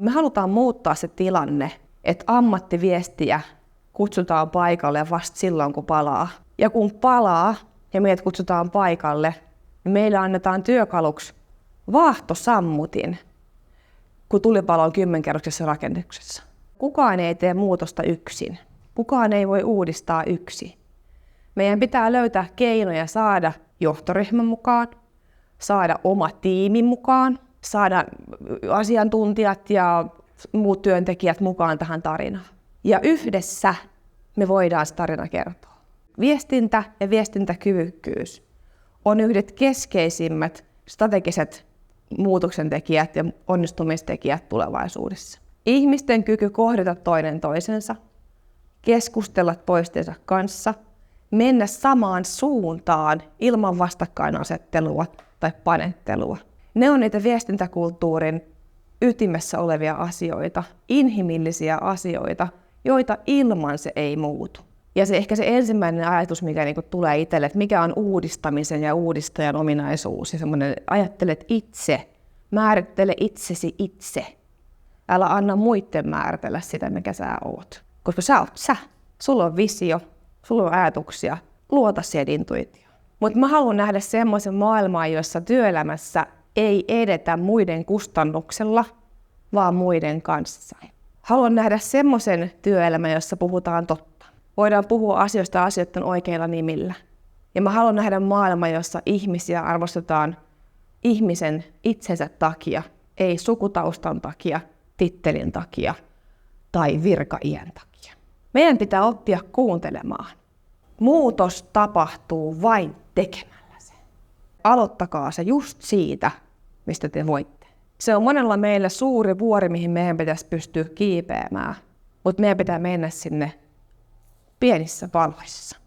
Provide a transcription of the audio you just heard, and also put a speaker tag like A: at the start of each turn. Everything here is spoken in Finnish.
A: Me halutaan muuttaa se tilanne, että ammattiviestiä kutsutaan paikalle vasta silloin, kun palaa. Ja kun palaa ja meidät kutsutaan paikalle, niin meille annetaan työkaluksi vaahtosammutin, kun tulipalo on 10-kerroksisessa rakennuksessa. Kukaan ei tee muutosta yksin. Kukaan ei voi uudistaa yksin. Meidän pitää löytää keinoja saada johtoryhmän mukaan, saada oma tiimi mukaan, saada asiantuntijat ja muut työntekijät mukaan tähän tarinaan. Ja yhdessä me voidaan se tarina kertoa. Viestintä ja viestintäkyvykkyys on yhdet keskeisimmät strategiset muutoksentekijät ja onnistumistekijät tulevaisuudessa. Ihmisten kyky kohdata toinen toisensa, keskustella toistensa kanssa, mennä samaan suuntaan ilman vastakkainasettelua tai panettelua. Ne on niitä viestintäkulttuurin ytimessä olevia asioita, inhimillisiä asioita, joita ilman se ei muutu. Ja se ehkä se ensimmäinen ajatus, mikä tulee itselle, että mikä on uudistamisen ja uudistajan ominaisuus. Ja semmoinen, ajattelet itse, määrittele itsesi itse. Älä anna muiden määritellä sitä, mikä sä oot. Koska sä oot sä. Sulla on visio, sulla on ajatuksia, luota siihen intuitioon. Mutta mä haluan nähdä semmoisen maailman, jossa työelämässä ei edetä muiden kustannuksella, vaan muiden kanssa. Haluan nähdä semmoisen työelämän, jossa puhutaan totta. Voidaan puhua asioista asioiden oikeilla nimillä. Ja mä haluan nähdä maailman, jossa ihmisiä arvostetaan ihmisen itsensä takia, ei sukutaustan takia, tittelin takia tai virkaiän takia. Meidän pitää oppia kuuntelemaan. Muutos tapahtuu vain tekemällä sen. Aloittakaa se just siitä, mistä te voitte. Se on monella meillä suuri vuori, mihin meidän pitäisi pystyä kiipeämään, mutta meidän pitää mennä sinne pienissä paloissa.